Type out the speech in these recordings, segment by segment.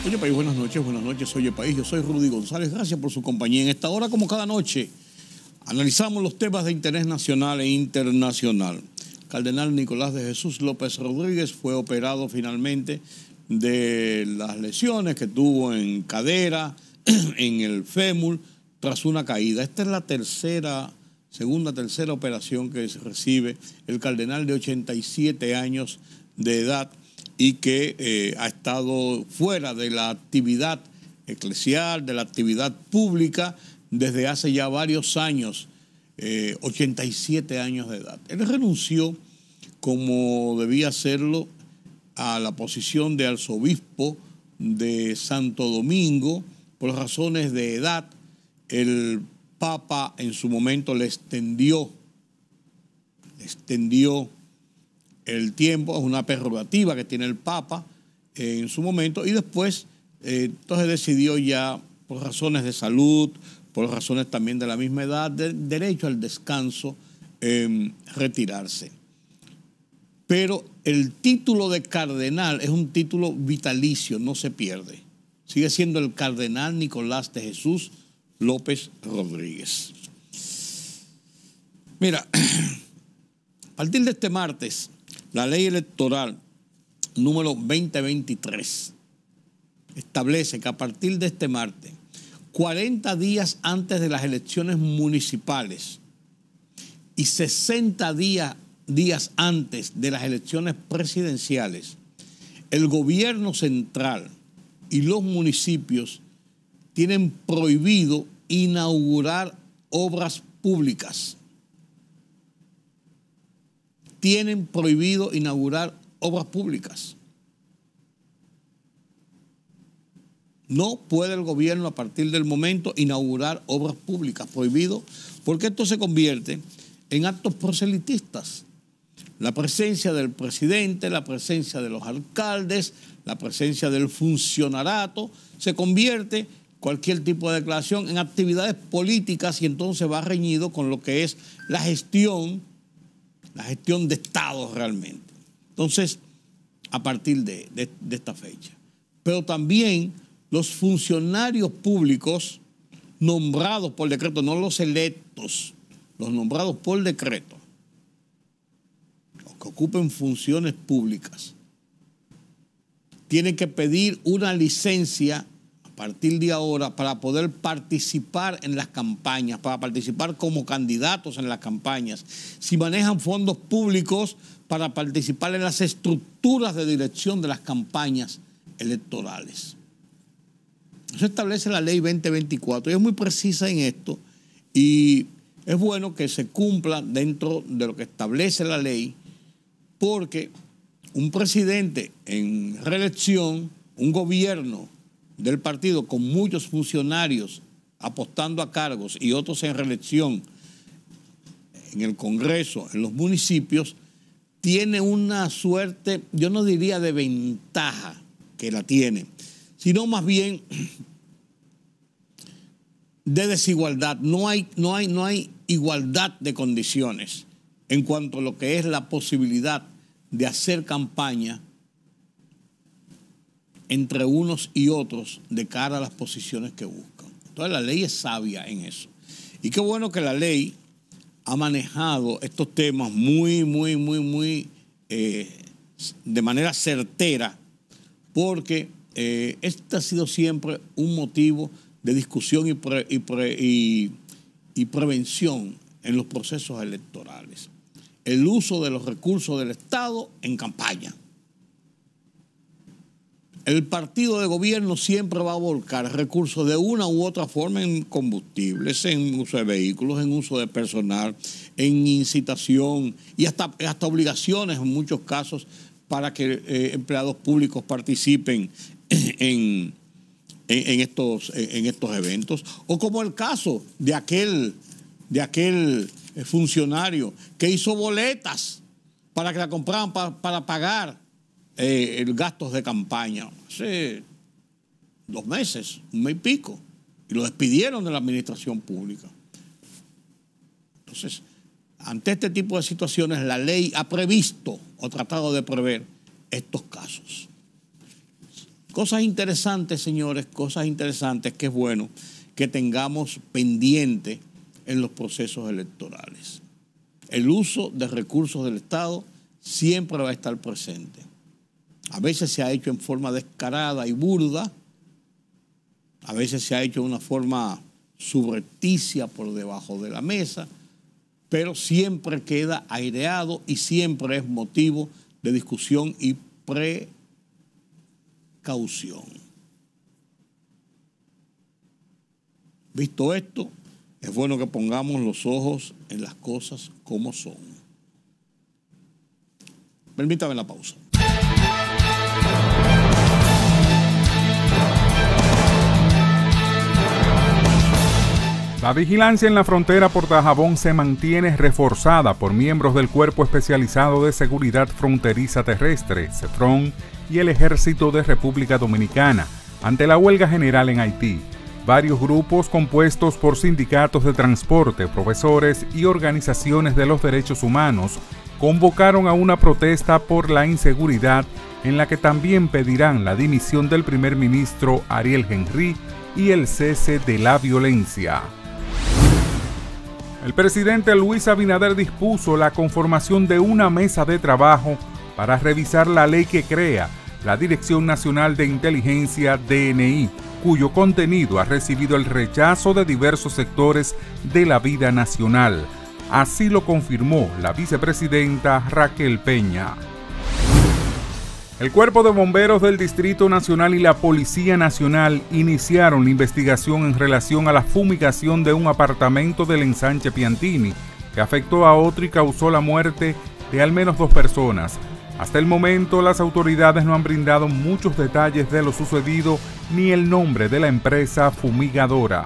Oye País, buenas noches, Oye País, yo soy Rudy González, gracias por su compañía. En esta hora, como cada noche, analizamos los temas de interés nacional e internacional. Cardenal Nicolás de Jesús López Rodríguez fue operado finalmente de las lesiones que tuvo en cadera, en el fémur, tras una caída. Esta es la tercera operación que recibe el cardenal de 87 años de edad y que ha estado fuera de la actividad eclesial, de la actividad pública desde hace ya varios años, 87 años de edad. Él renunció, como debía hacerlo, a la posición de arzobispo de Santo Domingo por razones de edad. El Papa en su momento le extendió el tiempo, es una prerrogativa que tiene el Papa en su momento, y después entonces decidió ya, por razones de salud, por razones también de la misma edad, de derecho al descanso, retirarse. Pero el título de cardenal es un título vitalicio, no se pierde. Sigue siendo el cardenal Nicolás de Jesús López Rodríguez. Mira, a partir de este martes, la ley electoral número 2023 establece que a partir de este martes, 40 días antes de las elecciones municipales y 60 días antes de las elecciones presidenciales, el gobierno central y los municipios tienen prohibido inaugurar obras públicas. Tienen prohibido inaugurar obras públicas. No puede el gobierno a partir del momento inaugurar obras públicas, prohibido, porque esto se convierte en actos proselitistas. La presencia del presidente, la presencia de los alcaldes, la presencia del funcionariado, se convierte cualquier tipo de declaración en actividades políticas y entonces va reñido con lo que es la gestión de Estado realmente. Entonces, a partir de esta fecha. Pero también los funcionarios públicos nombrados por decreto, no los electos, los nombrados por decreto, los que ocupen funciones públicas, tienen que pedir una licencia a partir de ahora para poder participar en las campañas, para participar como candidatos en las campañas. Si manejan fondos públicos, para participar en las estructuras de dirección de las campañas electorales. Eso establece la ley 2024 y es muy precisa en esto y es bueno que se cumpla dentro de lo que establece la ley, porque un presidente en reelección, un gobierno del partido con muchos funcionarios apostando a cargos y otros en reelección en el Congreso, en los municipios, tiene una suerte, yo no diría de ventaja que la tiene, sino más bien de desigualdad. No hay igualdad de condiciones en cuanto a lo que es la posibilidad de hacer campaña entre unos y otros de cara a las posiciones que buscan. Entonces la ley es sabia en eso. Y qué bueno que la ley ha manejado estos temas de manera certera, porque este ha sido siempre un motivo de discusión y prevención en los procesos electorales. El uso de los recursos del Estado en campaña. El partido de gobierno siempre va a volcar recursos de una u otra forma en combustibles, en uso de vehículos, en uso de personal, en incitación y hasta obligaciones en muchos casos para que empleados públicos participen en estos eventos. O como el caso de aquel funcionario que hizo boletas para que la compraran para pagar gastos de campaña hace 2 meses, 1 mes y pico, y lo despidieron de la administración pública. Entonces, ante este tipo de situaciones, la ley ha previsto o tratado de prever estos casos. Cosas interesantes, señores, cosas interesantes que es bueno que tengamos pendiente en los procesos electorales. El uso de recursos del Estado siempre va a estar presente. A veces se ha hecho en forma descarada y burda, a veces se ha hecho de una forma subrepticia por debajo de la mesa, pero siempre queda aireado y siempre es motivo de discusión y precaución. Visto esto, es bueno que pongamos los ojos en las cosas como son. Permítame la pausa. La vigilancia en la frontera por Dajabón se mantiene reforzada por miembros del Cuerpo Especializado de Seguridad Fronteriza Terrestre, CEFRON, y el Ejército de República Dominicana, ante la huelga general en Haití. Varios grupos compuestos por sindicatos de transporte, profesores y organizaciones de los derechos humanos convocaron a una protesta por la inseguridad en la que también pedirán la dimisión del primer ministro Ariel Henry y el cese de la violencia. El presidente Luis Abinader dispuso la conformación de una mesa de trabajo para revisar la ley que crea la Dirección Nacional de Inteligencia, DNI, cuyo contenido ha recibido el rechazo de diversos sectores de la vida nacional. Así lo confirmó la vicepresidenta Raquel Peña. El Cuerpo de Bomberos del Distrito Nacional y la Policía Nacional iniciaron la investigación en relación a la fumigación de un apartamento del ensanche Piantini, que afectó a otro y causó la muerte de al menos 2 personas. Hasta el momento, las autoridades no han brindado muchos detalles de lo sucedido ni el nombre de la empresa fumigadora.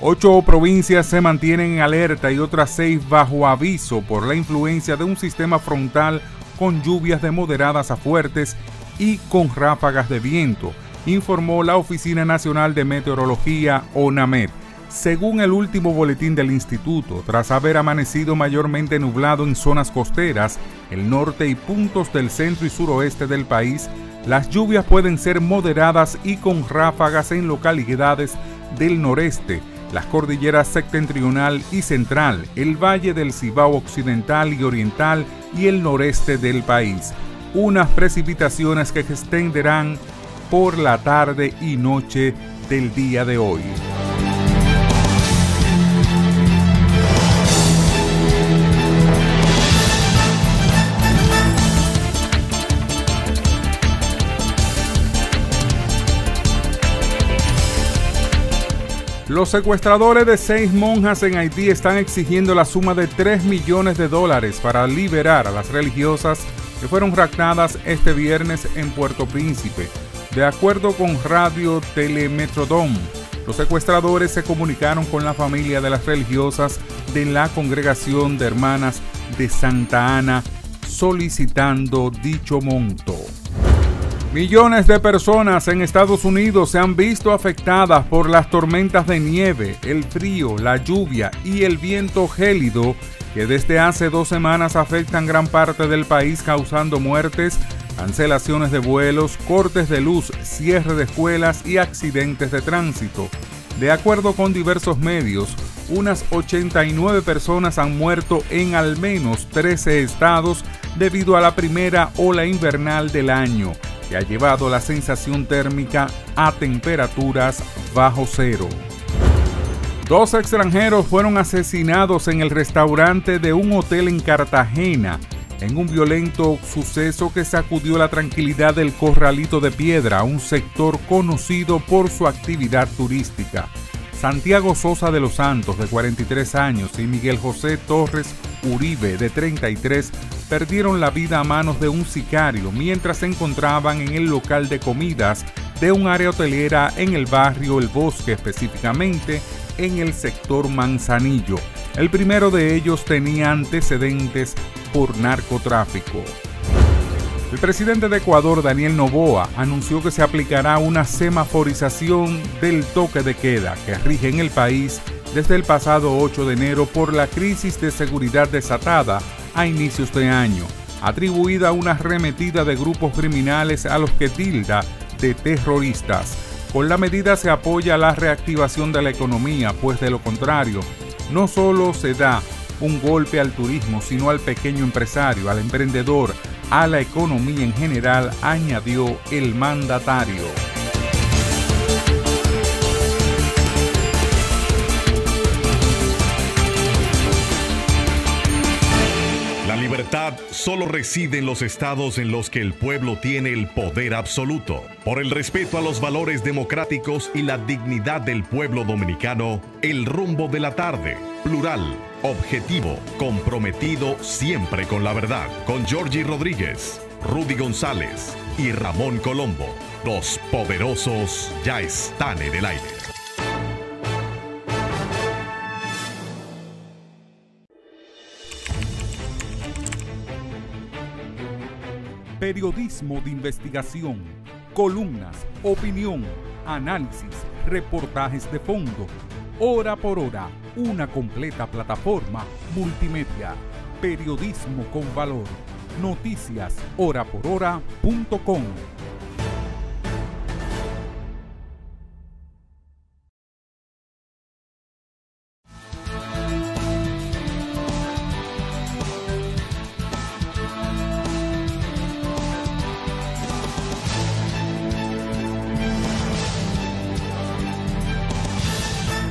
8 provincias se mantienen en alerta y otras 6 bajo aviso por la influencia de un sistema frontal con lluvias de moderadas a fuertes y con ráfagas de viento, informó la Oficina Nacional de Meteorología, ONAMED. Según el último boletín del instituto, tras haber amanecido mayormente nublado en zonas costeras, el norte y puntos del centro y suroeste del país, las lluvias pueden ser moderadas y con ráfagas en localidades del noreste, las cordilleras septentrional y central, el valle del Cibao occidental y oriental y el noreste del país. Unas precipitaciones que se extenderán por la tarde y noche del día de hoy. Los secuestradores de 6 monjas en Haití están exigiendo la suma de $3 millones para liberar a las religiosas que fueron raptadas este viernes en Puerto Príncipe. De acuerdo con Radio Telemetrodom, los secuestradores se comunicaron con la familia de las religiosas de la Congregación de Hermanas de Santa Ana solicitando dicho monto. Millones de personas en Estados Unidos se han visto afectadas por las tormentas de nieve, el frío, la lluvia y el viento gélido que desde hace 2 semanas afectan gran parte del país, causando muertes, cancelaciones de vuelos, cortes de luz, cierre de escuelas y accidentes de tránsito. De acuerdo con diversos medios, unas 89 personas han muerto en al menos 13 estados debido a la primera ola invernal del año, que ha llevado la sensación térmica a temperaturas bajo cero. 2 extranjeros fueron asesinados en el restaurante de un hotel en Cartagena, en un violento suceso que sacudió la tranquilidad del Corralito de Piedra, un sector conocido por su actividad turística. Santiago Sosa de los Santos, de 43 años, y Miguel José Torres Uribe, de 33, perdieron la vida a manos de un sicario mientras se encontraban en el local de comidas de un área hotelera en el barrio El Bosque, específicamente en el sector Manzanillo. El primero de ellos tenía antecedentes por narcotráfico. El presidente de Ecuador, Daniel Noboa, anunció que se aplicará una semaforización del toque de queda que rige en el país desde el pasado 8 de enero por la crisis de seguridad desatada a inicios de año. atribuida a una arremetida de grupos criminales a los que tilda de terroristas. Con la medida se apoya la reactivación de la economía, pues de lo contrario, no solo se da un golpe al turismo, sino al pequeño empresario, al emprendedor, a la economía en general, añadió el mandatario. La libertad solo reside en los estados en los que el pueblo tiene el poder absoluto. Por el respeto a los valores democráticos y la dignidad del pueblo dominicano, el rumbo de la tarde, plural, objetivo, comprometido siempre con la verdad. Con Georgie Rodríguez, Rudy González y Ramón Colombo. Los poderosos ya están en el aire. Periodismo de investigación, columnas, opinión, análisis, reportajes de fondo. Hora por hora, una completa plataforma multimedia. Periodismo con valor. Noticias horaporhora.com.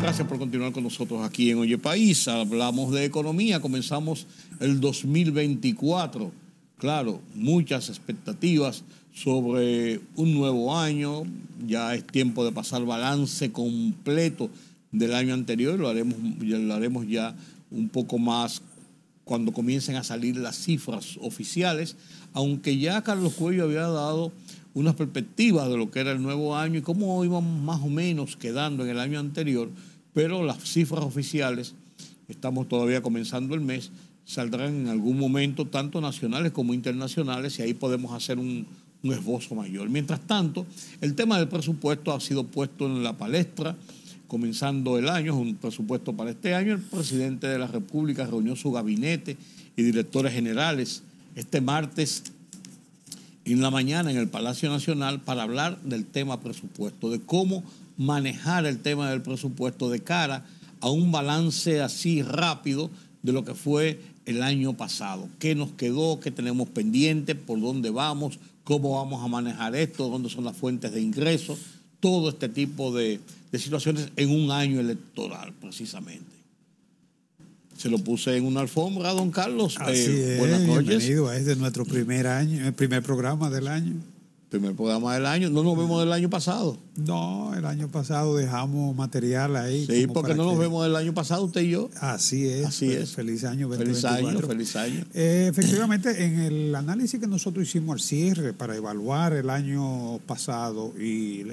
Gracias por continuar con nosotros aquí en Oye País. Hablamos de economía, comenzamos el 2024. Claro, muchas expectativas sobre un nuevo año. Ya es tiempo de pasar balance completo del año anterior. Lo haremos ya un poco más cuando comiencen a salir las cifras oficiales, aunque ya Carlos Cuello había dado unas perspectivas de lo que era el nuevo año y cómo íbamos más o menos quedando en el año anterior. Pero las cifras oficiales, estamos todavía comenzando el mes, saldrán en algún momento, tanto nacionales como internacionales, y ahí podemos hacer un esbozo mayor. Mientras tanto, el tema del presupuesto ha sido puesto en la palestra, comenzando el año, es un presupuesto para este año. El presidente de la República reunió su gabinete y directores generales este martes en la mañana en el Palacio Nacional para hablar del tema presupuesto, de cómo manejar el tema del presupuesto de cara a un balance así rápido de lo que fue el año pasado. ¿Qué nos quedó? ¿Qué tenemos pendiente? ¿Por dónde vamos? ¿Cómo vamos a manejar esto? ¿Dónde son las fuentes de ingresos? Todo este tipo de situaciones en un año electoral, precisamente. Se lo puse en una alfombra, don Carlos. Así es, buenas noches. Bienvenido a este nuestro primer año, el primer programa del año. Primer programa del año. No nos vemos del año pasado. No, el año pasado dejamos material ahí. Sí, porque no nos vemos del año pasado usted y yo. Así es. Así es. Feliz año 2024. Feliz año. Efectivamente, en el análisis que nosotros hicimos al cierre para evaluar el año pasado y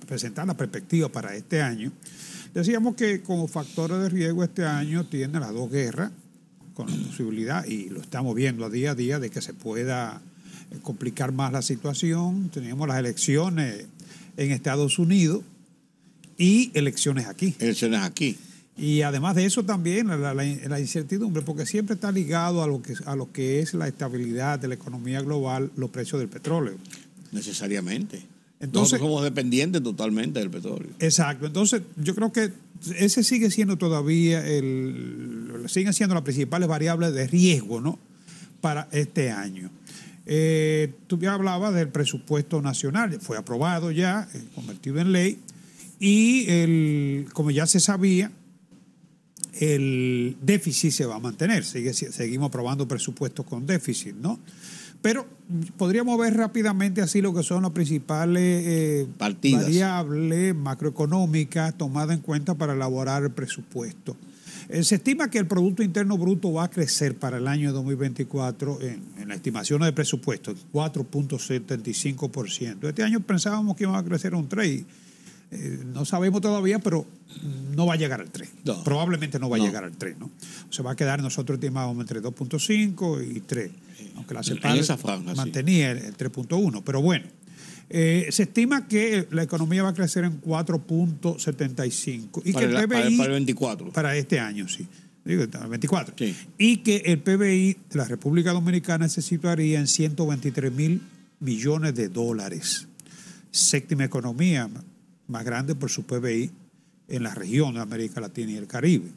presentar la perspectiva para este año, decíamos que como factores de riesgo este año tiene las dos guerras, con la posibilidad, y lo estamos viendo a día, de que se pueda complicar más la situación. Teníamos las elecciones en Estados Unidos y elecciones aquí. Elecciones aquí. Y además de eso también la incertidumbre, porque siempre está ligado a lo que es la estabilidad de la economía global, los precios del petróleo. Necesariamente. Entonces, nosotros somos dependientes totalmente del petróleo. Exacto. Entonces, yo creo que ese sigue siendo todavía siguen siendo las principales variables de riesgo, ¿no?, para este año. Tú ya hablabas del presupuesto nacional, fue aprobado ya, convertido en ley, y como ya se sabía, el déficit se va a mantener. Seguimos aprobando presupuestos con déficit, ¿no? Pero podríamos ver rápidamente así lo que son las principales variables macroeconómicas tomadas en cuenta para elaborar el presupuesto. Se estima que el Producto Interno Bruto va a crecer para el año 2024 en las estimaciones de presupuesto, 4.75%. Este año pensábamos que iba a crecer un 3%. No sabemos todavía, pero no va a llegar al 3. No. Probablemente no va a llegar al 3, ¿no? Se va a quedar, nosotros estimábamos entre 2.5 y 3. Aunque la CEPAL mantenía el 3.1. Pero bueno, se estima que la economía va a crecer en 4.75. Y para que el PBI, para el 24. Para este año, sí. digo, 24, Sí. y que el PBI de la República Dominicana se situaría en 123,000 millones de dólares. Séptima economía más grande por su PBI en la región de América Latina y el Caribe.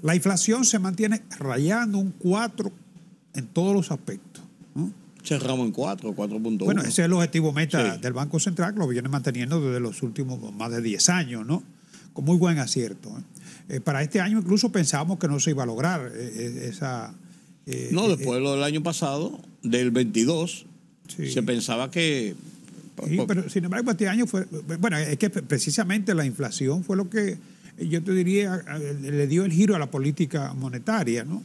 La inflación se mantiene rayando un 4 en todos los aspectos, ¿no? Cerramos en 4.1. Bueno, ese es el objetivo meta Sí. del Banco Central, que lo viene manteniendo desde los últimos más de 10 años, ¿no? Con muy buen acierto, ¿eh? Para este año incluso pensábamos que no se iba a lograr esa... No, después de lo del año pasado, del 22, Sí. se pensaba que... Sí, pero sin embargo este año fue... Bueno, es que precisamente la inflación fue lo que yo te diría le dio el giro a la política monetaria, ¿no?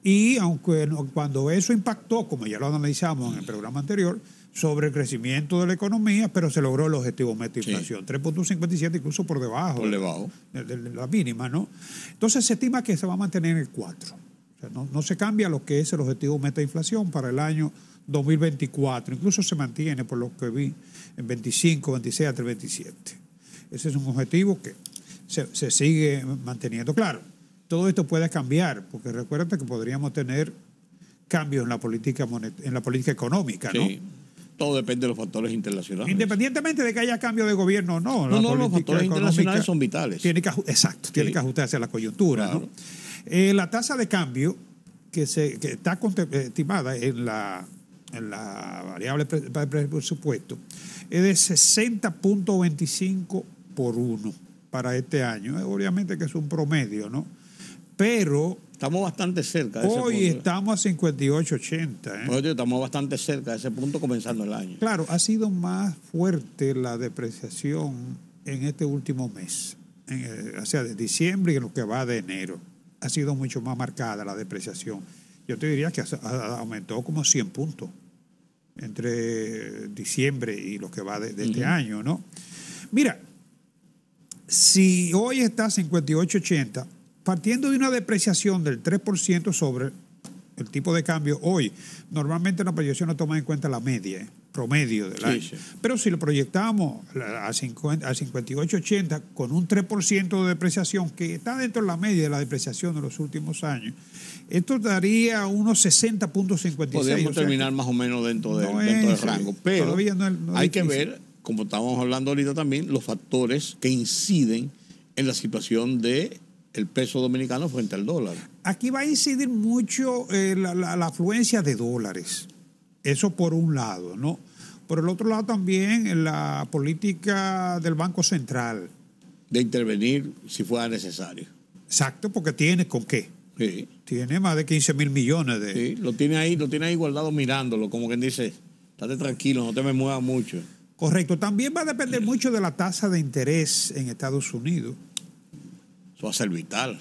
Y aunque cuando eso impactó, como ya lo analizamos en el programa anterior, sobre el crecimiento de la economía, pero se logró el objetivo meta de inflación, 3.57, incluso por debajo de la mínima, ¿no? Entonces se estima que se va a mantener en el 4. O sea, no se cambia lo que es el objetivo meta de inflación para el año 2024. Incluso se mantiene, por lo que vi, en 25, 26 hasta el 27. Ese es un objetivo que se sigue manteniendo. Claro, todo esto puede cambiar, porque recuerda que podríamos tener cambios en la política económica, ¿no? Sí. Todo depende de los factores internacionales. Independientemente de que haya cambio de gobierno o no. No, los factores internacionales son vitales. Tiene que ajustarse a la coyuntura, Claro. ¿no? La tasa de cambio que está estimada en la variable del presupuesto es de 60.25 por 1 para este año. Obviamente que es un promedio, ¿no? Pero estamos bastante cerca de ese hoy punto. estamos a 58.80. Por eso estamos bastante cerca de ese punto comenzando el año. Claro, ha sido más fuerte la depreciación en este último mes, o sea, de diciembre y en lo que va de enero. Ha sido mucho más marcada la depreciación. Yo te diría que aumentó como 100 puntos entre diciembre y lo que va de este año, ¿no? Mira, si hoy está 58.80, partiendo de una depreciación del 3% sobre el tipo de cambio hoy, normalmente la proyección no toma en cuenta la media, promedio del año. Sí. Pero si lo proyectamos a 58.80 con un 3% de depreciación, que está dentro de la media de la depreciación de los últimos años, esto daría unos 60.56. Podríamos terminar más o menos dentro del rango. Pero hay que ver, como estábamos hablando ahorita también, los factores que inciden en la situación de el peso dominicano frente al dólar. Aquí va a incidir mucho la afluencia de dólares. Eso por un lado, ¿no? Por el otro lado también la política del Banco Central. De intervenir si fuera necesario. Exacto, porque tiene con qué. Sí. Tiene más de 15,000 millones de... Sí, lo tiene ahí guardado mirándolo, como quien dice, estate tranquilo, no te me muevas mucho. Correcto. También va a depender mucho de la tasa de interés en Estados Unidos. Eso va a ser vital.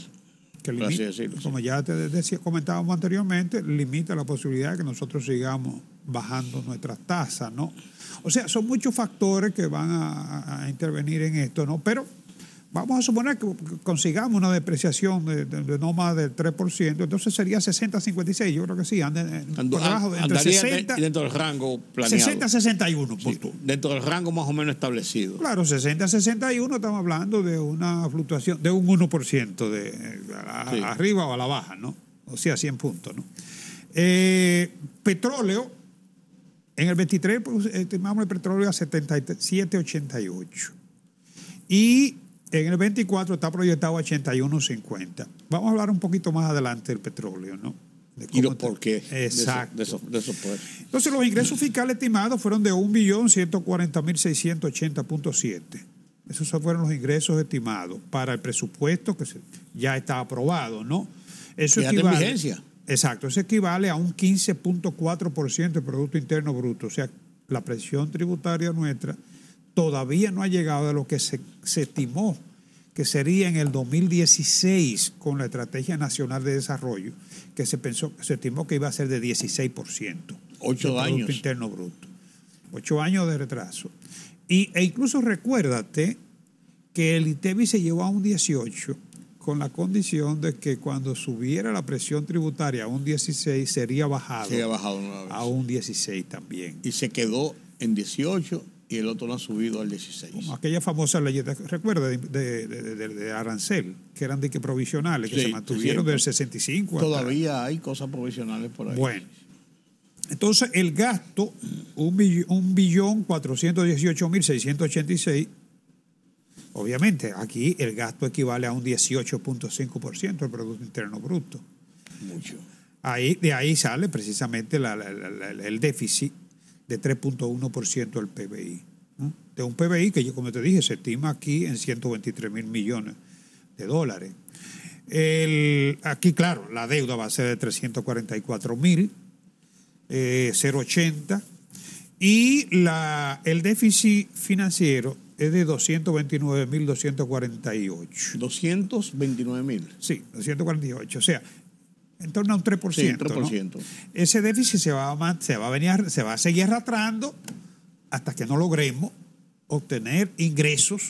Que limita, como ya te comentábamos anteriormente, limita la posibilidad de que nosotros sigamos bajando nuestras tasas, ¿no? O sea, son muchos factores que van a intervenir en esto, ¿no? Pero vamos a suponer que consigamos una depreciación de no más del 3%, entonces sería 60-56, yo creo que sí, por abajo entre 60, dentro del rango planeado. 60-61, sí, dentro del rango más o menos establecido. Claro, 60-61 estamos hablando de una fluctuación de un 1% sí, arriba o a la baja, ¿no? O sea, 100 puntos, ¿no? Petróleo, en el 23 pues, estimamos el petróleo a 77.88 y en el 24 está proyectado a 81.50. Vamos a hablar un poquito más adelante del petróleo, ¿no? ¿Y los por qué? Exacto. De esos pues. Entonces, los ingresos fiscales estimados fueron de 1.140.680.7. Esos fueron los ingresos estimados para el presupuesto que ya está aprobado, ¿no? Eso equivale, en vigencia. Exacto. Eso equivale a un 15.4% del Producto Interno Bruto. O sea, la presión tributaria nuestra todavía no ha llegado a lo que se estimó que sería en el 2016 con la Estrategia Nacional de Desarrollo, que se estimó que iba a ser de 16%. 8 años. Producto Interno Bruto. 8 años de retraso. E incluso recuérdate que el ITEBI se llevó a un 18 con la condición de que cuando subiera la presión tributaria a un 16 sería bajado una vez. A un 16 también. Y se quedó en 18 y el otro lo han subido al 16%. Como aquella famosa ley, ¿recuerda? De arancel, que eran de que provisionales, que sí, se mantuvieron del 65 hasta... Todavía hay cosas provisionales por ahí. Bueno, entonces el gasto, 1.418.686, obviamente aquí el gasto equivale a un 18.5% del Producto Interno Bruto. Mucho. De ahí sale precisamente el déficit de 3.1% del PBI, ¿no? De un PBI que, como te dije, se estima aquí en 123.000 millones de dólares. Aquí, claro, la deuda va a ser de 344.080 y el déficit financiero es de 229.248. 229.000. Sí, 248. O sea, en torno a un 3%. Sí, 3%. ¿no? Ese déficit se va a seguir arrastrando hasta que no logremos obtener ingresos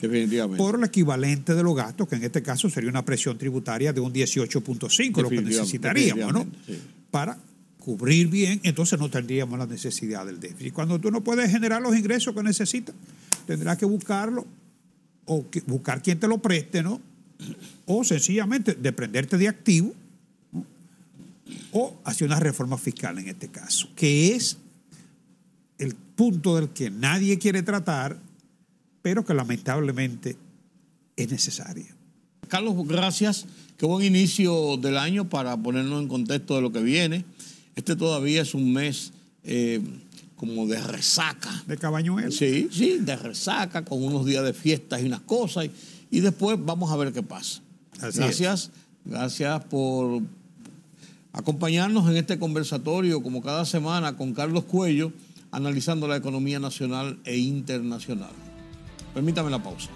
por el equivalente de los gastos, que en este caso sería una presión tributaria de un 18.5, lo que necesitaríamos, ¿no? Sí. Para cubrir bien, entonces no tendríamos la necesidad del déficit. Cuando tú no puedes generar los ingresos que necesitas, tendrás que buscarlo o buscar quien te lo preste, ¿no? O sencillamente desprenderte de activos, ¿no? O hacer una reforma fiscal en este caso, que es el punto del que nadie quiere tratar, pero que lamentablemente es necesaria. Carlos, gracias. Qué buen inicio del año para ponernos en contexto de lo que viene. Este todavía es un mes como de resaca. ¿De Cabañuelas? Sí, de resaca, con unos días de fiestas y unas cosas. Y después vamos a ver qué pasa. Gracias por acompañarnos en este conversatorio, como cada semana, con Carlos Cuello, analizando la economía nacional e internacional. Permítame la pausa.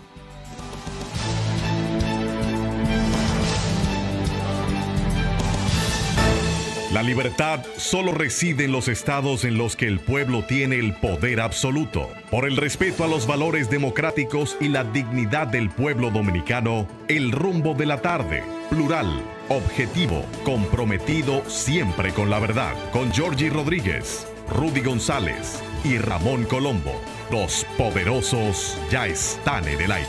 La libertad solo reside en los estados en los que el pueblo tiene el poder absoluto. Por el respeto a los valores democráticos y la dignidad del pueblo dominicano, el rumbo de la tarde, plural, objetivo, comprometido siempre con la verdad. Con Georgie Rodríguez, Rudy González y Ramón Colombo. Los poderosos ya están en el aire.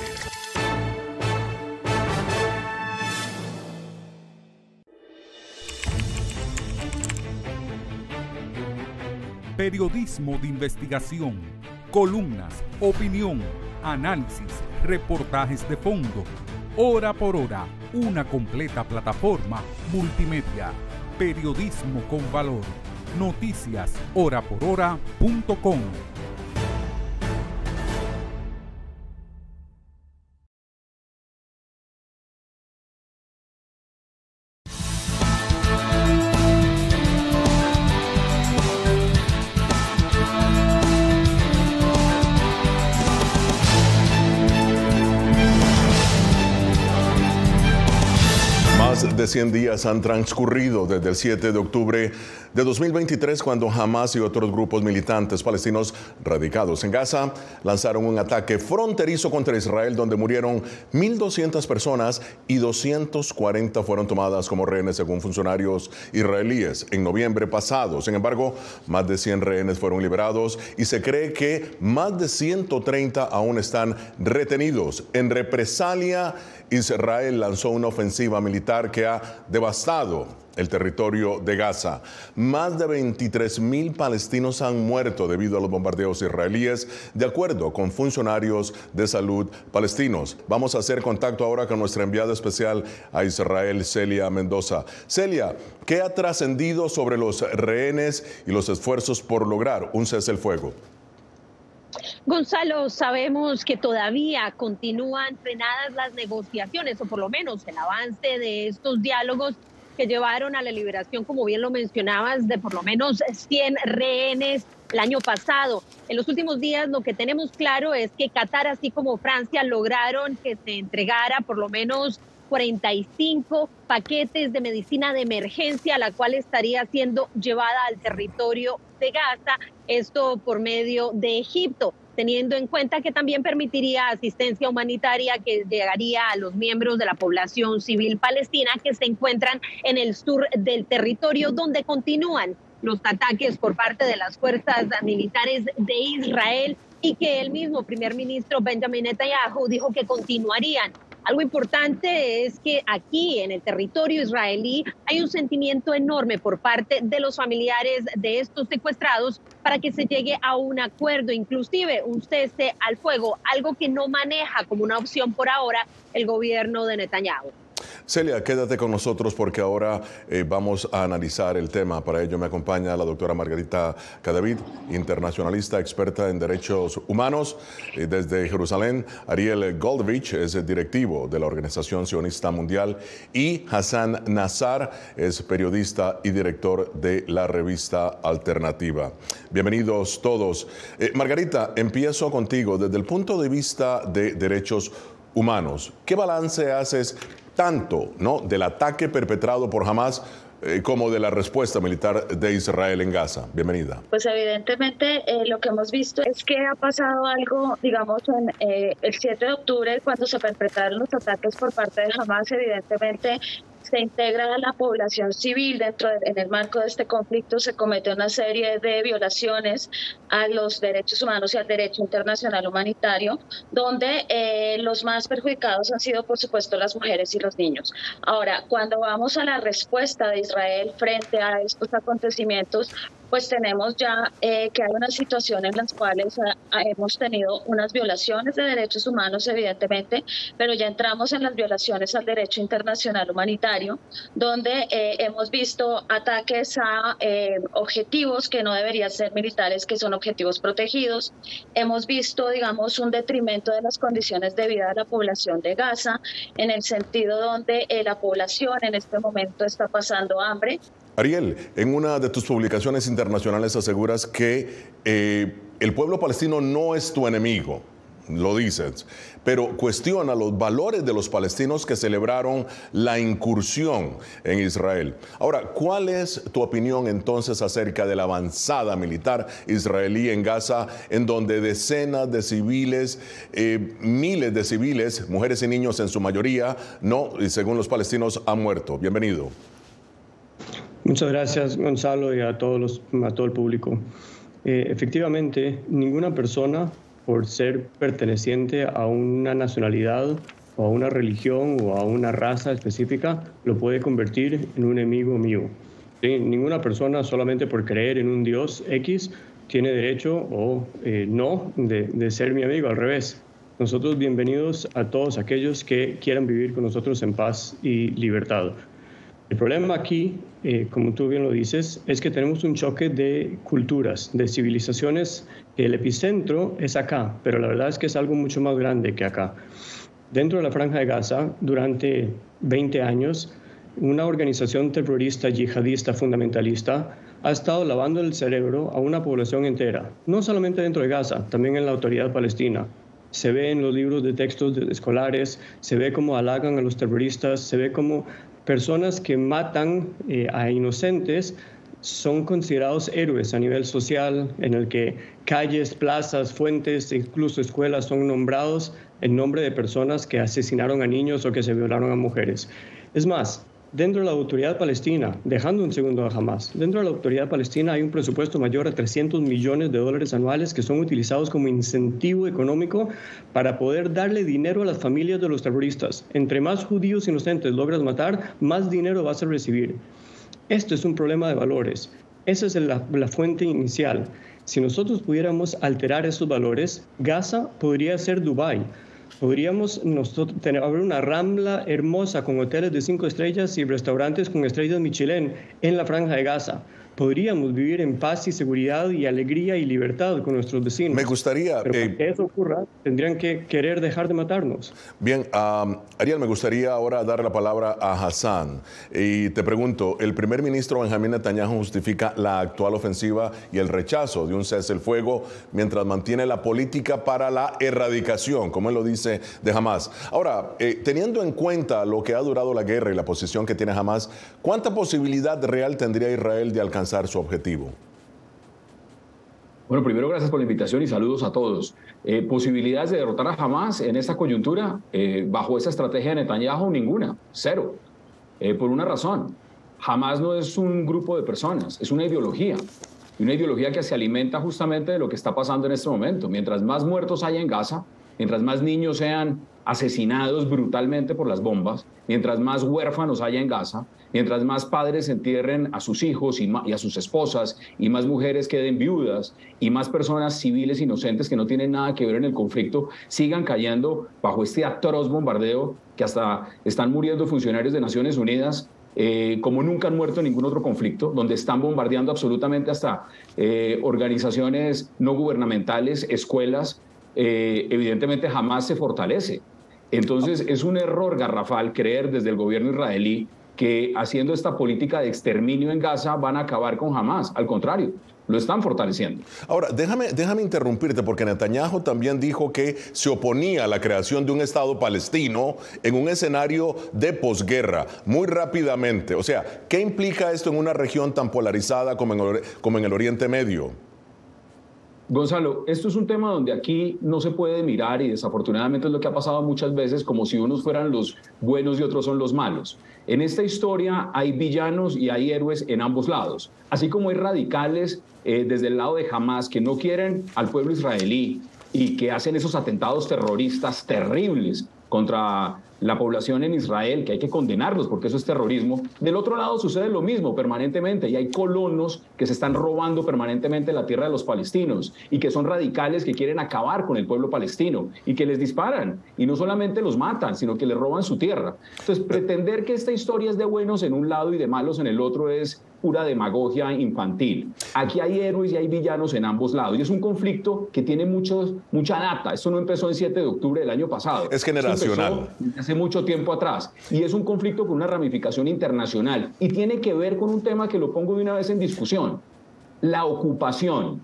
Periodismo de investigación, columnas, opinión, análisis, reportajes de fondo. Hora por hora, una completa plataforma multimedia. Periodismo con valor. Noticias horaporhora.com. De 100 días han transcurrido desde el 7 de octubre de 2023, cuando Hamas y otros grupos militantes palestinos radicados en Gaza lanzaron un ataque fronterizo contra Israel, donde murieron 1.200 personas y 240 fueron tomadas como rehenes, según funcionarios israelíes, en noviembre pasado. Sin embargo, más de 100 rehenes fueron liberados y se cree que más de 130 aún están retenidos. En represalia, Israel lanzó una ofensiva militar que ha devastado el territorio de Gaza. Más de 23.000 palestinos han muerto debido a los bombardeos israelíes, de acuerdo con funcionarios de salud palestinos. Vamos a hacer contacto ahora con nuestra enviada especial a Israel, Celia Mendoza. Celia, ¿qué ha trascendido sobre los rehenes y los esfuerzos por lograr un cese el fuego? Gonzalo, sabemos que todavía continúan frenadas las negociaciones, o por lo menos el avance de estos diálogos que llevaron a la liberación, como bien lo mencionabas, de por lo menos 100 rehenes el año pasado. En los últimos días lo que tenemos claro es que Qatar, así como Francia, lograron que se entregara por lo menos 45 paquetes de medicina de emergencia, la cual estaría siendo llevada al territorio de Gaza, esto por medio de Egipto, teniendo en cuenta que también permitiría asistencia humanitaria que llegaría a los miembros de la población civil palestina que se encuentran en el sur del territorio, donde continúan los ataques por parte de las fuerzas militares de Israel y que el mismo primer ministro Benjamin Netanyahu dijo que continuarían. Algo importante es que aquí en el territorio israelí hay un sentimiento enorme por parte de los familiares de estos secuestrados para que se llegue a un acuerdo, inclusive un cese al fuego, algo que no maneja como una opción por ahora el gobierno de Netanyahu. Celia, quédate con nosotros porque ahora vamos a analizar el tema. Para ello me acompaña la doctora Margarita Cadavid, internacionalista experta en derechos humanos. Desde Jerusalén, Ariel Goldovich es el directivo de la Organización Sionista Mundial y Hassan Nazar es periodista y director de la revista Alternativa. Bienvenidos todos. Margarita, empiezo contigo. Desde el punto de vista de derechos humanos, ¿qué balance haces tanto, ¿no?, del ataque perpetrado por Hamás como de la respuesta militar de Israel en Gaza? Bienvenida. Pues evidentemente lo que hemos visto es que ha pasado algo, digamos, en el 7 de octubre, cuando se perpetraron los ataques por parte de Hamás. Evidentemente se integra a la población civil en el marco de este conflicto. Se comete una serie de violaciones a los derechos humanos y al derecho internacional humanitario, donde los más perjudicados han sido, por supuesto, las mujeres y los niños. Ahora, cuando vamos a la respuesta de Israel frente a estos acontecimientos, pues tenemos ya que hay una situación en las cuales hemos tenido unas violaciones de derechos humanos, evidentemente, pero ya entramos en las violaciones al derecho internacional humanitario, donde hemos visto ataques a objetivos que no deberían ser militares, que son objetivos protegidos. Hemos visto, digamos, un detrimento de las condiciones de vida de la población de Gaza, en el sentido donde la población en este momento está pasando hambre. Ariel, en una de tus publicaciones internacionales aseguras que el pueblo palestino no es tu enemigo, lo dices, pero cuestiona los valores de los palestinos que celebraron la incursión en Israel. Ahora, ¿cuál es tu opinión entonces acerca de la avanzada militar israelí en Gaza, en donde decenas de civiles, miles de civiles, mujeres y niños en su mayoría, no, y según los palestinos, han muerto? Bienvenido. Muchas gracias, Gonzalo, y a todo el público. Efectivamente, ninguna persona, por ser perteneciente a una nacionalidad o a una religión o a una raza específica, lo puede convertir en un enemigo mío. ¿Sí? Ninguna persona, solamente por creer en un Dios X, tiene derecho o no de ser mi amigo. Al revés, nosotros bienvenidos a todos aquellos que quieran vivir con nosotros en paz y libertad. El problema aquí, como tú bien lo dices, es que tenemos un choque de culturas, de civilizaciones. El epicentro es acá, pero la verdad es que es algo mucho más grande que acá. Dentro de la Franja de Gaza, durante 20 años, una organización terrorista yihadista fundamentalista ha estado lavando el cerebro a una población entera, no solamente dentro de Gaza, también en la Autoridad Palestina. Se ve en los libros de textos escolares, se ve cómo halagan a los terroristas, se ve cómo personas que matan a inocentes son considerados héroes a nivel social, en el que calles, plazas, fuentes, incluso escuelas son nombrados en nombre de personas que asesinaron a niños o que se violaron a mujeres. Es más, dentro de la Autoridad Palestina, dejando un segundo a Hamás, dentro de la Autoridad Palestina hay un presupuesto mayor a $300 millones anuales que son utilizados como incentivo económico para poder darle dinero a las familias de los terroristas. Entre más judíos inocentes logras matar, más dinero vas a recibir. Esto es un problema de valores. Esa es la fuente inicial. Si nosotros pudiéramos alterar esos valores, Gaza podría ser Dubái. Podríamos haber una rambla hermosa con hoteles de 5 estrellas y restaurantes con estrellas Michelin en la Franja de Gaza. Podríamos vivir en paz y seguridad y alegría y libertad con nuestros vecinos. Me gustaría... Pero para que eso ocurra, tendrían que querer dejar de matarnos. Bien, Ariel, me gustaría ahora dar la palabra a Hassan. Y te pregunto, el primer ministro Benjamin Netanyahu justifica la actual ofensiva y el rechazo de un cese el fuego mientras mantiene la política para la erradicación, como él lo dice, de Hamás. Ahora, teniendo en cuenta lo que ha durado la guerra y la posición que tiene Hamás, ¿cuánta posibilidad real tendría Israel de alcanzar su objetivo? Bueno, primero gracias por la invitación y saludos a todos. ¿Posibilidades de derrotar a Hamás en esta coyuntura? Bajo esa estrategia de Netanyahu, ninguna, cero. Por una razón, Hamás no es un grupo de personas, es una ideología. y una ideología que se alimenta justamente de lo que está pasando en este momento. Mientras más muertos haya en Gaza, mientras más niños sean asesinados brutalmente por las bombas, mientras más huérfanos haya en Gaza, mientras más padres entierren a sus hijos y a sus esposas, y más mujeres queden viudas, y más personas civiles inocentes que no tienen nada que ver en el conflicto sigan cayendo bajo este atroz bombardeo, que hasta están muriendo funcionarios de Naciones Unidas como nunca han muerto en ningún otro conflicto, donde están bombardeando absolutamente hasta organizaciones no gubernamentales, escuelas. Evidentemente jamás se fortalece. Entonces es un error garrafal creer desde el gobierno israelí que haciendo esta política de exterminio en Gaza van a acabar con Hamás. Al contrario, lo están fortaleciendo. Ahora, déjame interrumpirte, porque Netanyahu también dijo que se oponía a la creación de un Estado palestino en un escenario de posguerra, muy rápidamente. O sea, ¿qué implica esto en una región tan polarizada como en el Oriente Medio? Gonzalo, esto es un tema donde aquí no se puede mirar, y desafortunadamente es lo que ha pasado muchas veces, como si unos fueran los buenos y otros son los malos. En esta historia hay villanos y hay héroes en ambos lados, así como hay radicales desde el lado de Hamás que no quieren al pueblo israelí y que hacen esos atentados terroristas terribles contra la población en Israel, que hay que condenarlos porque eso es terrorismo. Del otro lado sucede lo mismo permanentemente, y hay colonos que se están robando permanentemente la tierra de los palestinos y que son radicales que quieren acabar con el pueblo palestino y que les disparan, y no solamente los matan, sino que les roban su tierra. Entonces, pretender que esta historia es de buenos en un lado y de malos en el otro es pura demagogia infantil. Aquí hay héroes y hay villanos en ambos lados, y es un conflicto que tiene mucha data. Esto no empezó el 7 de octubre del año pasado. Es generacional. Hace mucho tiempo atrás, y es un conflicto con una ramificación internacional, y tiene que ver con un tema que lo pongo de una vez en discusión: la ocupación.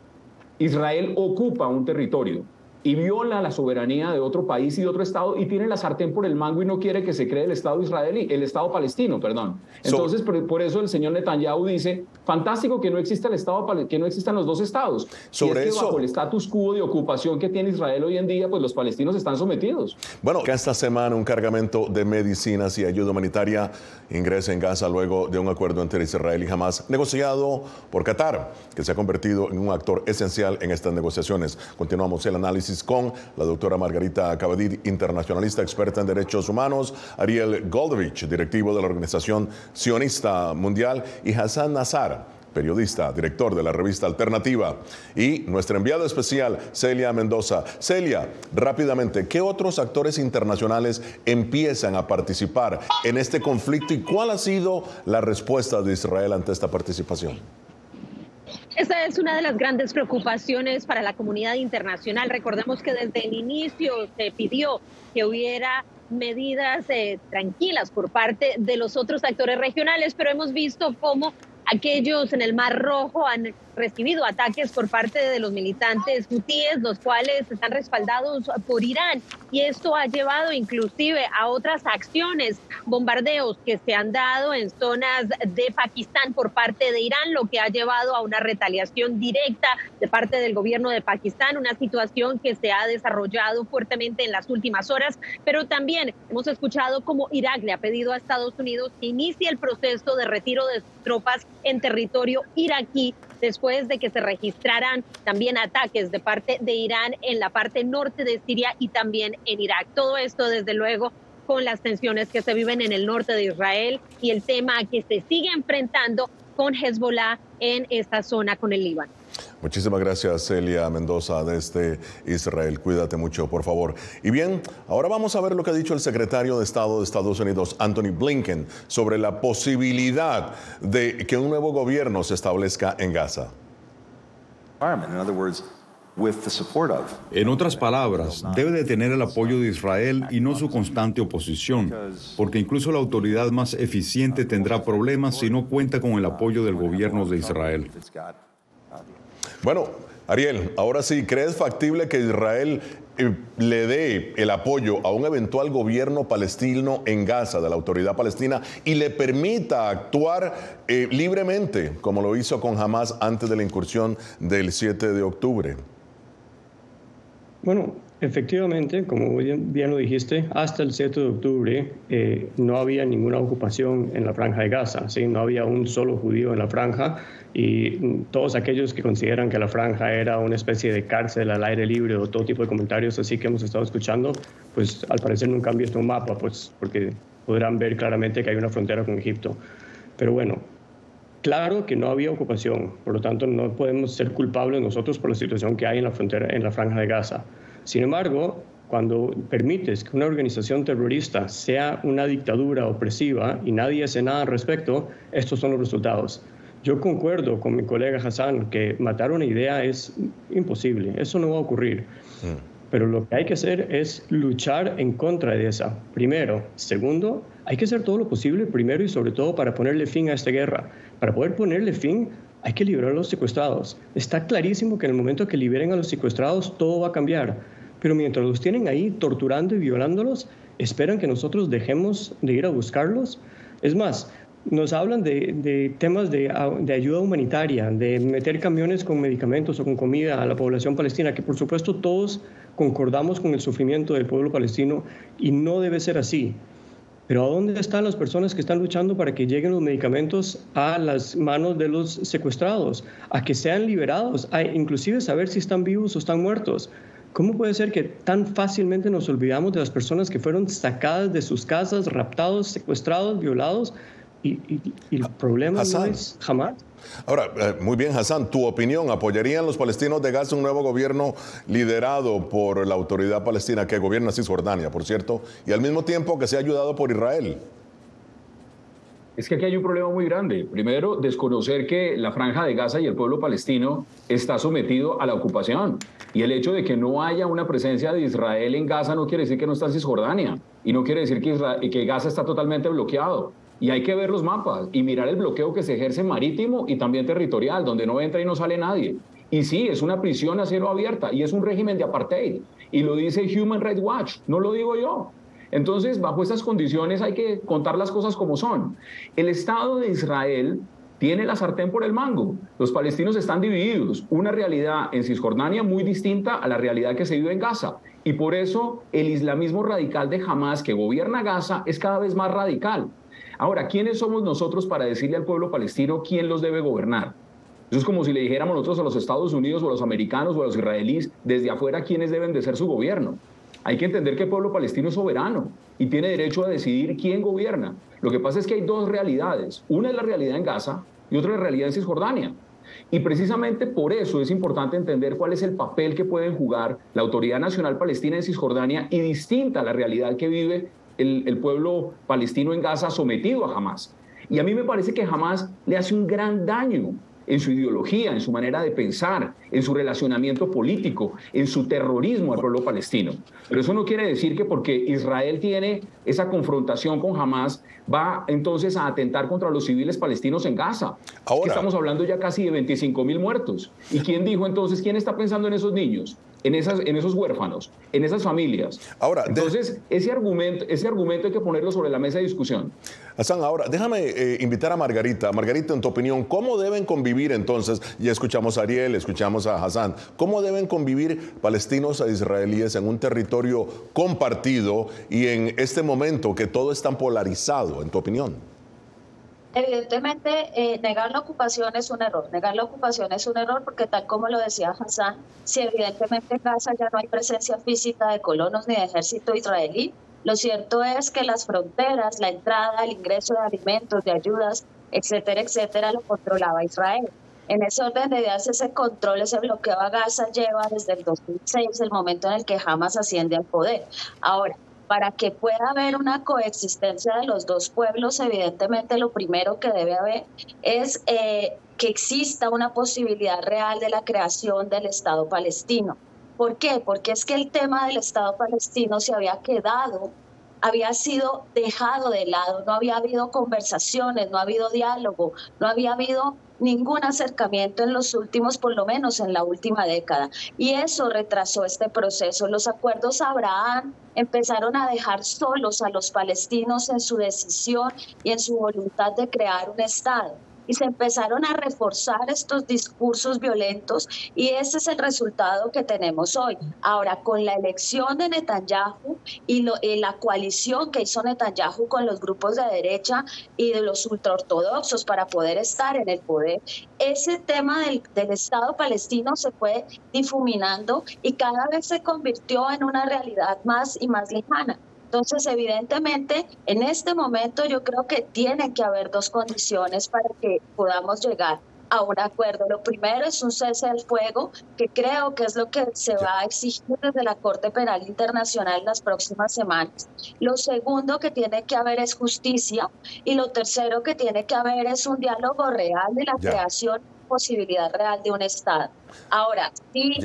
Israel ocupa un territorio y viola la soberanía de otro país y de otro estado, y tiene la sartén por el mango y no quiere que se cree el Estado israelí, el Estado palestino, perdón. Entonces, por eso el señor Netanyahu dice: fantástico que no exista el Estado, que no existan los dos estados. Sobre y es que eso, bajo el status quo de ocupación que tiene Israel hoy en día, pues los palestinos están sometidos. Bueno, que esta semana un cargamento de medicinas y ayuda humanitaria ingresa en Gaza luego de un acuerdo entre Israel y Hamás, negociado por Qatar, que se ha convertido en un actor esencial en estas negociaciones. Continuamos el análisis con la doctora Margarita Cabadí, internacionalista experta en derechos humanos, Ariel Goldovich, directivo de la Organización Sionista Mundial, y Hassan Nazar, periodista, director de la revista Alternativa, y nuestra enviada especial, Celia Mendoza. Celia, rápidamente, ¿qué otros actores internacionales empiezan a participar en este conflicto y cuál ha sido la respuesta de Israel ante esta participación? Esa es una de las grandes preocupaciones para la comunidad internacional. Recordemos que desde el inicio se pidió que hubiera medidas tranquilas por parte de los otros actores regionales, pero hemos visto cómo aquellos en el Mar Rojo han recibido ataques por parte de los militantes hutíes, los cuales están respaldados por Irán, y esto ha llevado inclusive a otras acciones, bombardeos que se han dado en zonas de Pakistán por parte de Irán, lo que ha llevado a una retaliación directa de parte del gobierno de Pakistán, una situación que se ha desarrollado fuertemente en las últimas horas, pero también hemos escuchado cómo Irak le ha pedido a Estados Unidos que inicie el proceso de retiro de sus tropas en territorio iraquí, después de que se registraran también ataques de parte de Irán en la parte norte de Siria y también en Irak. Todo esto, desde luego, con las tensiones que se viven en el norte de Israel y el tema que se sigue enfrentando con Hezbollah en esta zona con el Líbano. Muchísimas gracias, Celia Mendoza, desde Israel. Cuídate mucho, por favor. Y bien, ahora vamos a ver lo que ha dicho el secretario de Estado de Estados Unidos, Anthony Blinken, sobre la posibilidad de que un nuevo gobierno se establezca en Gaza. En otras palabras, debe de tener el apoyo de Israel y no su constante oposición, porque incluso la autoridad más eficiente tendrá problemas si no cuenta con el apoyo del gobierno de Israel. Bueno, Ariel, ahora sí, ¿crees factible que Israel le dé el apoyo a un eventual gobierno palestino en Gaza, de la autoridad palestina, y le permita actuar libremente, como lo hizo con Hamás antes de la incursión del 7 de octubre? Bueno, Efectivamente, como bien lo dijiste, hasta el 7 de octubre no había ninguna ocupación en la Franja de Gaza, ¿sí? No había un solo judío en la franja, y todos aquellos que consideran que la franja era una especie de cárcel al aire libre o todo tipo de comentarios así que hemos estado escuchando, pues al parecer nunca han visto un mapa, pues porque podrán ver claramente que hay una frontera con Egipto. Pero bueno, claro que no había ocupación, por lo tanto no podemos ser culpables nosotros por la situación que hay en la frontera, en la Franja de Gaza. Sin embargo, cuando permites que una organización terrorista sea una dictadura opresiva y nadie hace nada al respecto, estos son los resultados. Yo concuerdo con mi colega Hassan que matar una idea es imposible, eso no va a ocurrir. Pero lo que hay que hacer es luchar en contra de esa, primero. Segundo, hay que hacer todo lo posible, primero y sobre todo, para ponerle fin a esta guerra. Para poder ponerle fin, hay que liberar a los secuestrados. Está clarísimo que en el momento que liberen a los secuestrados, todo va a cambiar. Pero mientras los tienen ahí torturando y violándolos, ¿esperan que nosotros dejemos de ir a buscarlos? Es más, nos hablan de temas de ayuda humanitaria, de meter camiones con medicamentos o con comida a la población palestina, que por supuesto todos concordamos con el sufrimiento del pueblo palestino y no debe ser así. Pero ¿a dónde están las personas que están luchando para que lleguen los medicamentos a las manos de los secuestrados, a que sean liberados, a inclusive saber si están vivos o están muertos? ¿Cómo puede ser que tan fácilmente nos olvidamos de las personas que fueron sacadas de sus casas, raptados, secuestrados, violados? Y el problema no es Hamas. Ahora, muy bien, Hassan, tu opinión, ¿apoyarían los palestinos de Gaza un nuevo gobierno liderado por la autoridad palestina que gobierna Cisjordania, por cierto, y al mismo tiempo que sea ayudado por Israel? Es que aquí hay un problema muy grande. Primero, desconocer que la Franja de Gaza y el pueblo palestino está sometido a la ocupación. Y el hecho de que no haya una presencia de Israel en Gaza no quiere decir que no está en Cisjordania. Y no quiere decir que Gaza está totalmente bloqueado. Y hay que ver los mapas y mirar el bloqueo que se ejerce marítimo y también territorial, donde no entra y no sale nadie. Y sí, es una prisión a cielo abierta y es un régimen de apartheid. Y lo dice Human Rights Watch, no lo digo yo. Entonces, bajo estas condiciones hay que contar las cosas como son. El Estado de Israel tiene la sartén por el mango. Los palestinos están divididos. Una realidad en Cisjordania muy distinta a la realidad que se vive en Gaza. Y por eso el islamismo radical de Hamas, que gobierna Gaza, es cada vez más radical. Ahora, ¿quiénes somos nosotros para decirle al pueblo palestino quién los debe gobernar? Eso es como si le dijéramos nosotros a los Estados Unidos o a los americanos o a los israelíes desde afuera quiénes deben de ser su gobierno. Hay que entender que el pueblo palestino es soberano y tiene derecho a decidir quién gobierna. Lo que pasa es que hay dos realidades. Una es la realidad en Gaza y otra es la realidad en Cisjordania. Y precisamente por eso es importante entender cuál es el papel que pueden jugar la Autoridad Nacional Palestina en Cisjordania y distinta a la realidad que vive el pueblo palestino en Gaza sometido a Hamas. Y a mí me parece que Hamas le hace un gran daño en su ideología, en su manera de pensar, en su relacionamiento político, en su terrorismo al pueblo palestino. Pero eso no quiere decir que porque Israel tiene esa confrontación con Hamas, va entonces a atentar contra los civiles palestinos en Gaza. Ahora, estamos hablando ya casi de 25.000 muertos. ¿Y quién dijo entonces, quién está pensando en esos niños? En esos huérfanos, en esas familias. Ahora, entonces, ese argumento hay que ponerlo sobre la mesa de discusión. Hassan, ahora, déjame invitar a Margarita. Margarita, en tu opinión, ¿cómo deben convivir entonces? Ya escuchamos a Ariel, escuchamos a Hassan. ¿Cómo deben convivir palestinos e israelíes en un territorio compartido y en este momento que todo es tan polarizado, en tu opinión? Evidentemente, negar la ocupación es un error. Negar la ocupación es un error porque, tal como lo decía Hassan, si evidentemente en Gaza ya no hay presencia física de colonos ni de ejército israelí, lo cierto es que las fronteras, la entrada, el ingreso de alimentos, de ayudas, etcétera, etcétera, lo controlaba Israel. En ese orden de ideas, ese control, ese bloqueo a Gaza lleva desde el 2006, el momento en el que Hamas asciende al poder. Ahora, para que pueda haber una coexistencia de los dos pueblos, evidentemente lo primero que debe haber es que exista una posibilidad real de la creación del Estado palestino. ¿Por qué? Porque es que el tema del Estado palestino se había sido dejado de lado, no había habido conversaciones, no ha habido diálogo, no había habido ningún acercamiento en los últimos, por lo menos en la última década. Y eso retrasó este proceso. Los acuerdos Abraham empezaron a dejar solos a los palestinos en su decisión y en su voluntad de crear un Estado. y se empezaron a reforzar estos discursos violentos y ese es el resultado que tenemos hoy. Ahora, con la elección de Netanyahu y la coalición que hizo Netanyahu con los grupos de derecha y de los ultraortodoxos para poder estar en el poder, ese tema del Estado palestino se fue difuminando y cada vez se convirtió en una realidad más y más lejana. Entonces, evidentemente, en este momento yo creo que tienen que haber dos condiciones para que podamos llegar a un acuerdo. Lo primero es un cese al fuego, que creo que es lo que se va a exigir desde la Corte Penal Internacional en las próximas semanas. Lo segundo que tiene que haber es justicia y lo tercero que tiene que haber es un diálogo real de la creación y posibilidad real de un Estado. Ahora, si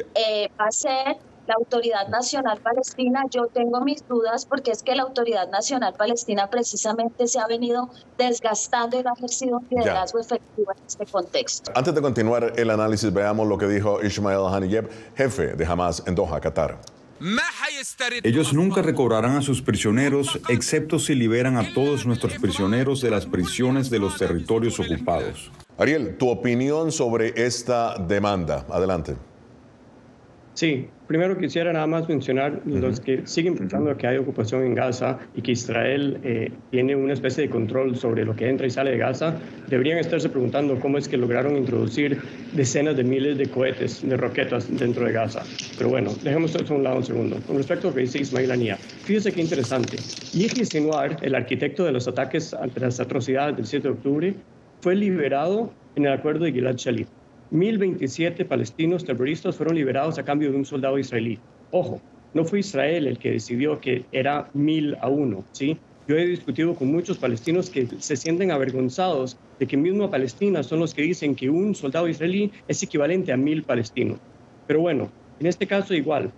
va a ser la Autoridad Nacional Palestina, yo tengo mis dudas porque es que la Autoridad Nacional Palestina precisamente se ha venido desgastando y no ha ejercido un liderazgo efectivo en este contexto. Antes de continuar el análisis, veamos lo que dijo Ismail Haniyeh, jefe de Hamas en Doha, Qatar. Ellos nunca recobrarán a sus prisioneros, excepto si liberan a todos nuestros prisioneros de las prisiones de los territorios ocupados. Ariel, tu opinión sobre esta demanda. Adelante. Sí, primero quisiera nada más mencionar los que siguen pensando que hay ocupación en Gaza y que Israel tiene una especie de control sobre lo que entra y sale de Gaza, deberían estarse preguntando cómo es que lograron introducir decenas de miles de cohetes, de roquetas dentro de Gaza. Pero bueno, dejemos eso a un lado un segundo. Con respecto a lo que dice Ismail Haniyeh, fíjese qué interesante. Yehia Sinwar, el arquitecto de los ataques ante las atrocidades del 7 de octubre, fue liberado en el acuerdo de Gilad Shalit. 1.027 palestinos terroristas fueron liberados a cambio de un soldado israelí. Ojo, no fue Israel el que decidió que era 1.000-1, ¿sí? Yo he discutido con muchos palestinos que se sienten avergonzados de que mismo Palestina son los que dicen que un soldado israelí es equivalente a 1.000 palestinos. Pero bueno, en este caso igual.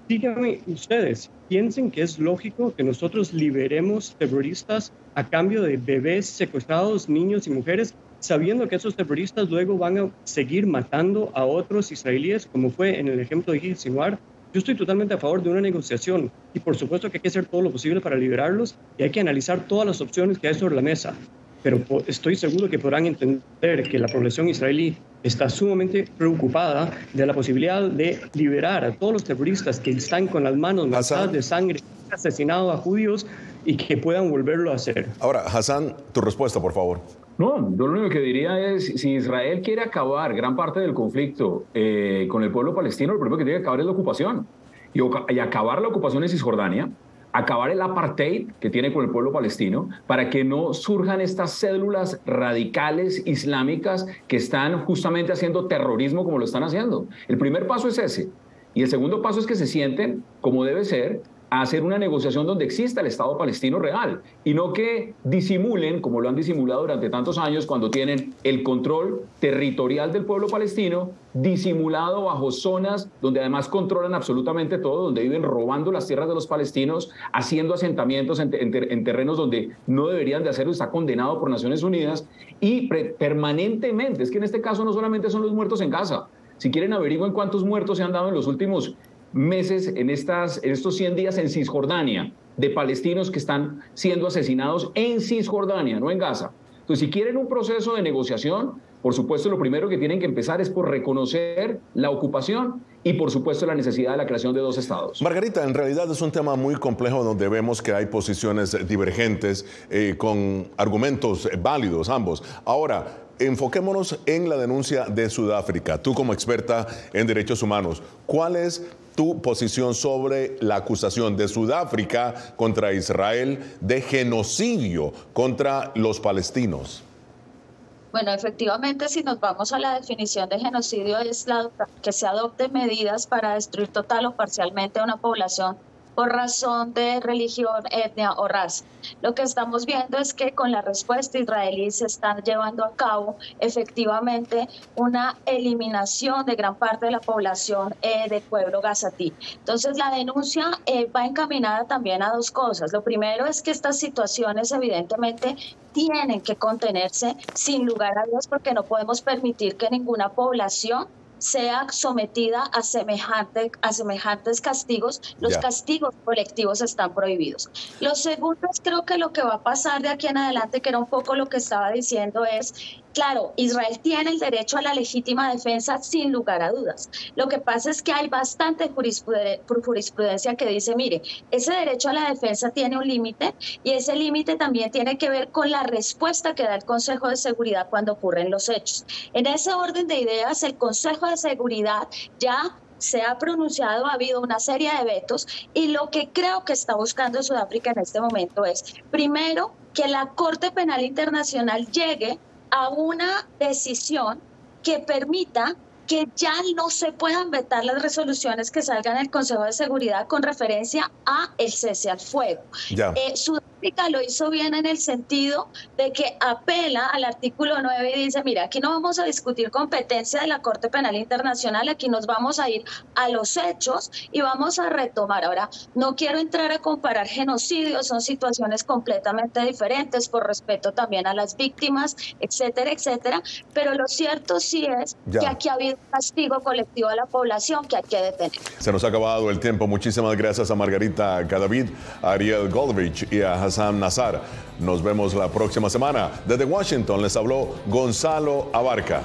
Díganme ustedes, ¿piensen que es lógico que nosotros liberemos terroristas a cambio de bebés secuestrados, niños y mujeres, sabiendo que esos terroristas luego van a seguir matando a otros israelíes, como fue en el ejemplo de Yehia Sinwar? Yo estoy totalmente a favor de una negociación y por supuesto que hay que hacer todo lo posible para liberarlos y hay que analizar todas las opciones que hay sobre la mesa. Pero estoy seguro que podrán entender que la población israelí está sumamente preocupada de la posibilidad de liberar a todos los terroristas que están con las manos manchadas de sangre, asesinado a judíos y que puedan volverlo a hacer. Ahora, Hassan, tu respuesta, por favor. No, yo lo único que diría es, si Israel quiere acabar gran parte del conflicto con el pueblo palestino, lo primero que tiene que acabar es la ocupación. Y acabar la ocupación en Cisjordania, acabar el apartheid que tiene con el pueblo palestino, para que no surjan estas células radicales islámicas que están justamente haciendo terrorismo como lo están haciendo. El primer paso es ese. Y el segundo paso es que se sienten, como debe ser, a hacer una negociación donde exista el Estado palestino real y no que disimulen, como lo han disimulado durante tantos años, cuando tienen el control territorial del pueblo palestino disimulado bajo zonas donde además controlan absolutamente todo, donde viven robando las tierras de los palestinos, haciendo asentamientos en terrenos donde no deberían de hacerlo, está condenado por Naciones Unidas y permanentemente, es que en este caso no solamente son los muertos en Gaza, si quieren averigüen cuántos muertos se han dado en los últimos meses, en estos 100 días en Cisjordania, de palestinos que están siendo asesinados en Cisjordania, no en Gaza. Entonces, si quieren un proceso de negociación, por supuesto, lo primero que tienen que empezar es por reconocer la ocupación y, por supuesto, la necesidad de la creación de dos estados. Margarita, en realidad es un tema muy complejo donde vemos que hay posiciones divergentes con argumentos válidos ambos. Ahora, enfoquémonos en la denuncia de Sudáfrica. Tú como experta en derechos humanos, ¿cuál es tu posición sobre la acusación de Sudáfrica contra Israel de genocidio contra los palestinos? Bueno, efectivamente, si nos vamos a la definición de genocidio, es que se adopten medidas para destruir total o parcialmente a una población por razón de religión, etnia o raza. Lo que estamos viendo es que con la respuesta israelí se está llevando a cabo efectivamente una eliminación de gran parte de la población del pueblo gazatí. Entonces la denuncia va encaminada también a dos cosas. Lo primero es que estas situaciones evidentemente tienen que contenerse sin lugar a dudas porque no podemos permitir que ninguna población sea sometida a semejantes castigos. Los castigos colectivos están prohibidos. Lo segundo es creo que lo que va a pasar de aquí en adelante, que era un poco lo que estaba diciendo, es Claro, Israel tiene el derecho a la legítima defensa sin lugar a dudas. Lo que pasa es que hay bastante jurisprudencia que dice, mire, ese derecho a la defensa tiene un límite y ese límite también tiene que ver con la respuesta que da el Consejo de Seguridad cuando ocurren los hechos. En ese orden de ideas, el Consejo de Seguridad ya se ha pronunciado, ha habido una serie de vetos y lo que creo que está buscando Sudáfrica en este momento es, primero, que la Corte Penal Internacional llegue a una decisión que permita que ya no se puedan vetar las resoluciones que salgan del Consejo de Seguridad con referencia a el cese al fuego. Sudáfrica lo hizo bien en el sentido de que apela al artículo 9 y dice, mira, aquí no vamos a discutir competencia de la Corte Penal Internacional, aquí nos vamos a ir a los hechos y vamos a retomar. Ahora, no quiero entrar a comparar genocidios, son situaciones completamente diferentes por respeto también a las víctimas, etcétera, etcétera, pero lo cierto sí es que aquí ha habido castigo colectivo a la población que hay que detener. Se nos ha acabado el tiempo. Muchísimas gracias a Margarita Cadavid, a Ariel Goldrich y a Hassan Nazar. Nos vemos la próxima semana. Desde Washington les habló Gonzalo Abarca.